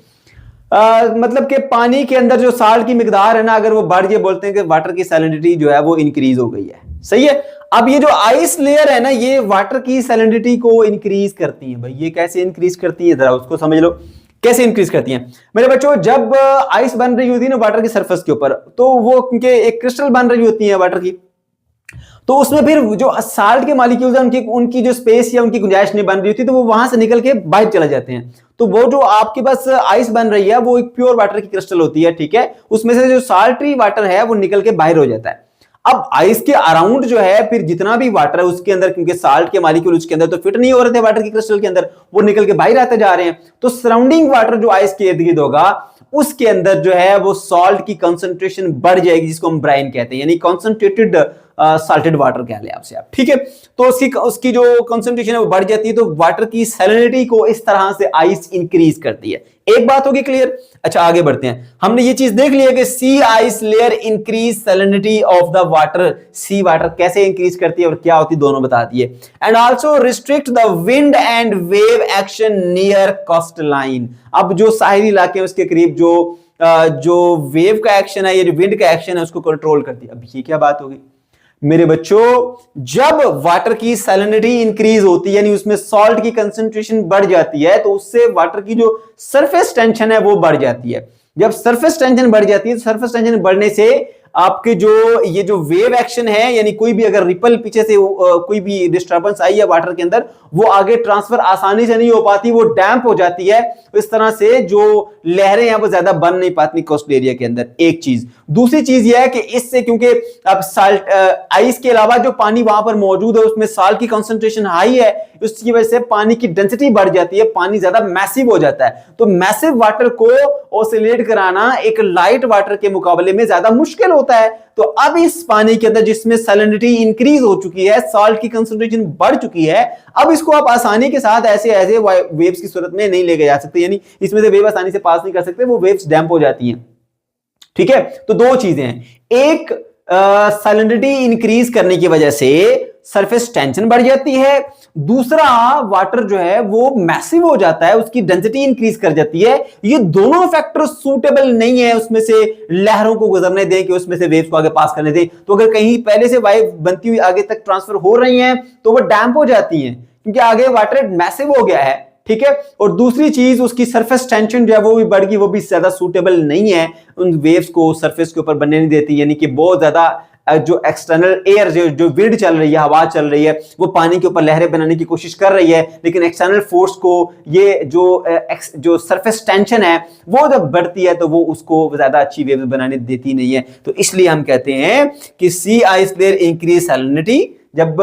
मतलब कि पानी के अंदर जो साल्ट की मिकदार है ना, अगर वो बढ़ जाए, बोलते हैं कि वाटर की सैलिनिटी जो है वो इंक्रीज हो गई है। सही है। अब ये जो आइस लेयर है ना, ये वाटर की सैलिनिटी को इंक्रीज करती है। भाई ये कैसे इंक्रीज करती है, जरा उसको समझ लो कैसे इंक्रीज करती हैं। मेरे बच्चों, जब आइस बन रही होती है ना वाटर की सरफेस के ऊपर, तो वो क्योंकि एक क्रिस्टल बन रही होती है वाटर की, तो उसमें फिर जो साल्ट के मॉलिक्यूल्स हैं उनकी जो स्पेस या उनकी गुंजाइश नहीं बन रही होती, तो वो वहां से निकल के बाहर चले जाते हैं। तो वो जो आपके पास आइस बन रही है वो एक प्योर वाटर की क्रिस्टल होती है। ठीक है, उसमें से जो साल्टी वाटर है वो निकल के बाहर हो जाता है। अब आइस के अराउंड जो है फिर जितना भी वाटर है उसके अंदर, क्योंकि साल्ट के मॉलिक्यूल उसके अंदर तो फिट नहीं हो रहे थे वाटर की क्रिस्टल के अंदर, वो निकल के बाहर आते जा रहे हैं। तो सराउंडिंग वाटर जो आइस के इर्द गिर्द होगा उसके अंदर जो है वो सॉल्ट की कंसंट्रेशन बढ़ जाएगी, जिसको हम ब्राइन कहते हैं, यानी कॉन्सेंट्रेटेड साल्टेड वाटर कह ले आपसे आप। ठीक है, तो उसकी जो कंसंट्रेशन है वो बढ़ जाती है, तो वाटर की सैलिनिटी को इस तरह से आइस इंक्रीज करती है। एक बात होगी क्लियर। अच्छा आगे बढ़ते हैं। हमने ये चीज देख लिया कि sea ice layer increase salinity of the water. Sea water कैसे इंक्रीज करती है और क्या होती है, दोनों बता दिए। And also restrict the wind and wave action near coastline. अब जो साहिली इलाके हैं उसके करीब जो वेव का एक्शन है या जो विंड का एक्शन है उसको कंट्रोल करती है। अब ये क्या बात होगी मेरे बच्चों, जब वाटर की सैलिनिटी इंक्रीज होती है, यानी उसमें सॉल्ट की कंसंट्रेशन बढ़ जाती है, तो उससे वाटर की जो सरफेस टेंशन है वो बढ़ जाती है। जब सरफेस टेंशन बढ़ जाती है, सरफेस टेंशन बढ़ने से आपके ये जो वेव एक्शन है, यानी कोई भी अगर रिपल पीछे से कोई भी डिस्टर्बेंस आई है वाटर के अंदर, वो आगे ट्रांसफर आसानी से नहीं हो पाती, वो डैम्प हो जाती है। इस तरह से जो लहरें हैं वो ज्यादा बन नहीं पाती कोस्टल एरिया के अंदर। एक चीज। दूसरी चीज यह है कि इससे, क्योंकि अब साल्ट आइस के अलावा जो पानी वहां पर मौजूद है उसमें साल्ट की कंसंट्रेशन हाई है, उसकी वजह से पानी की डेंसिटी बढ़ जाती है, पानी ज्यादा मैसिव हो जाता है। तो मैसिव वाटर को ऑसिलेट कराना एक लाइट वाटर के मुकाबले में ज्यादा मुश्किल होता है। तो अब इस पानी के अंदर जिसमें सैलिनिटी इंक्रीज हो चुकी है, सॉल्ट की कंसंट्रेशन बढ़ चुकी है, अब इसको आप आसानी के साथ ऐसे वेव्स की सूरत में नहीं लेके जा सकते, यानी इसमें से वेव आसानी से पास नहीं कर सकते, वो वेव्स डैम्प हो जाती हैं। ठीक है, तो दो चीजें हैं। एक, सैलिनिटी इंक्रीज करने की वजह से सरफेस टेंशन बढ़ जाती है। दूसरा, वाटर जो है वो मैसिव हो जाता है, उसकी डेंसिटी इंक्रीज कर जाती है। ये दोनों फैक्टर सूटेबल नहीं है उसमें से लहरों को गुजरने दें, कि उसमें से वेव्स को आगे पास करने दें। तो अगर कहीं पहले से वाइव बनती हुई आगे तक ट्रांसफर हो रही हैं तो वो डैम्प हो जाती हैं, क्योंकि आगे वाटर मैसिव हो गया है। ठीक है, और दूसरी चीज, उसकी सरफेस टेंशन जो है वो भी बढ़ गई, वो भी ज्यादा सूटेबल नहीं है, उन वेव्स को सरफेस के ऊपर बनने नहीं देती, यानी कि बहुत ज्यादा जो एक्सटर्नल एयर जो विंड चल रही है, हवा चल रही है, वो पानी के ऊपर लहरें बनाने की कोशिश कर रही है, लेकिन एक्सटर्नल फोर्स को ये जो सरफेस टेंशन है वो जब बढ़ती है तो वो उसको ज्यादा अच्छी वेव बनाने देती नहीं है। तो इसलिए हम कहते हैं कि sea ice layer increase salinity. जब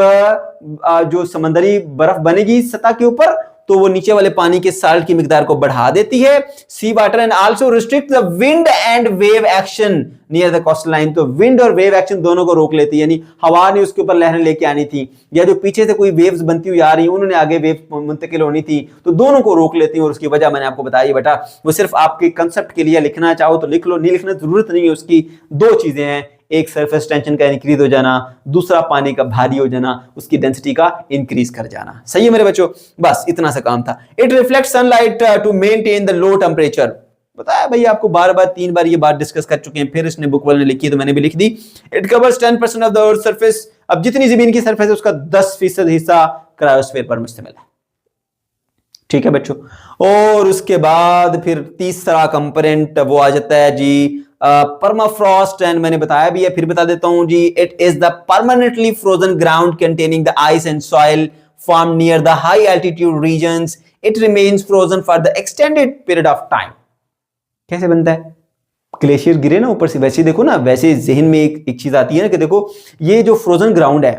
जो समंदरी बर्फ बनेगी सतह के ऊपर, तो वो नीचे वाले पानी के साल्ट की मिकदार को बढ़ा देती है। Sea water and also restrict the wind and wave action near the coastline. तो विंड और वेव एक्शन दोनों को रोक लेती है, यानी हवा ने उसके ऊपर लहरें लेके आनी थी या जो पीछे से कोई वेव्स बनती हुई आ रही उन्होंने आगे वेव मुंतकिल होनी थी, तो दोनों को रोक लेती है। और उसकी वजह मैंने आपको बताई बेटा, वो सिर्फ आपके कंसेप्ट के लिए लिखना चाहो तो लिख लो, नहीं लिखना जरूरत नहीं है उसकी। दो चीजें हैं, एक सरफेस टेंशन का इंक्रीज हो जाना, दूसरा पानी का भारी हो जाना, उसकी डेंसिटी का इंक्रीज कर जाना। सही है मेरे बच्चों, बस इतना सा काम था। It reflect sunlight to maintain the low temperature. बताया भैया आपको बार बार 3 बार ये बात डिस्कस कर चुके हैं, फिर इसने बुक वाले ने लिखी तो मैंने भी लिख दी। It covers 10% of the earth surface. अब जितनी जमीन की सरफेस है उसका 10% हिस्सा क्रायोस्फीयर पर मुश्तमिल है। ठीक है बच्चों, और उसके बाद फिर तीसरा कंपोनेंट वो आ जाता है जी परमाफ्रॉस्ट। एंड मैंने बताया भी है, फिर बता देता हूं जी, it is the permanently frozen ground containing the ice and soil form near the high altitude regions. It remains frozen for the extended period of time. कैसे बनता है? ग्लेशियर गिरे ना ऊपर से, वैसे देखो ना, वैसे जहन में एक चीज आती है ना कि देखो ये जो फ्रोजन ग्राउंड है,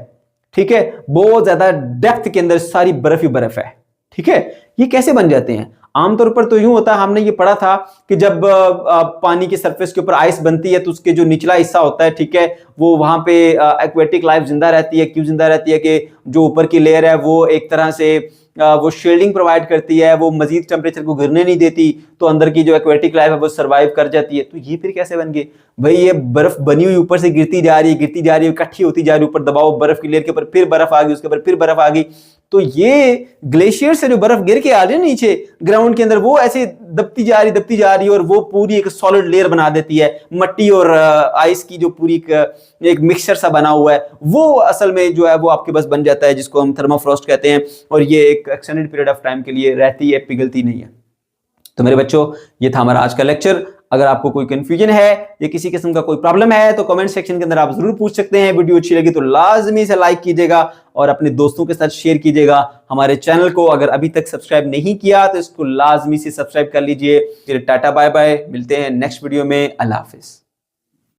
ठीक है, बहुत ज्यादा डेप्थ के अंदर सारी बर्फ ही बर्फ है। ठीक है, ये कैसे बन जाते हैं? आमतौर पर तो यूं होता है, हमने ये पढ़ा था कि जब पानी की सरफेस के ऊपर आइस बनती है तो उसके जो निचला हिस्सा होता है, ठीक है, वो वहां पे एक्वेटिक लाइफ जिंदा रहती है। क्यों जिंदा रहती है? कि जो ऊपर की लेयर है वो एक तरह से वो शील्डिंग प्रोवाइड करती है, वो मजीद टेम्परेचर को गिरने नहीं देती, तो अंदर की जो एक्वेटिक लाइफ है वो सर्वाइव कर जाती है। तो ये फिर कैसे बन गए भाई? ये बर्फ बनी हुई ऊपर से गिरती जा रही है, गिरती जा रही है, इकट्ठी होती जा रही है, ऊपर दबाव बर्फ की लेयर के ऊपर, फिर बर्फ आ गई, उसके ऊपर फिर बर्फ आ गई। तो ये ग्लेशियर से जो बर्फ गिर के आ रही है नीचे ग्राउंड के अंदर, वो ऐसे दबती जा रही है और वो पूरी एक सॉलिड लेयर बना देती है। मट्टी और आइस की जो पूरी एक मिक्सचर सा बना हुआ है, वो असल में जो है वो आपके पास बन जाता है, जिसको हम थर्माफ्रॉस्ट कहते हैं। और ये एक एक्सटेंडेड पीरियड ऑफ टाइम के लिए रहती है, पिघलती नहीं है। तो मेरे बच्चों, ये था हमारा आज का लेक्चर। अगर आपको कोई कंफ्यूजन है या किसी किस्म का कोई प्रॉब्लम है तो कमेंट सेक्शन के अंदर आप जरूर पूछ सकते हैं। वीडियो अच्छी लगी तो लाजमी से लाइक कीजिएगा और अपने दोस्तों के साथ शेयर कीजिएगा। हमारे चैनल को अगर अभी तक सब्सक्राइब नहीं किया तो इसको लाजमी से सब्सक्राइब कर लीजिए। फिर टाटा बाय बाय, मिलते हैं नेक्स्ट वीडियो में। अल्लाह हाफिज।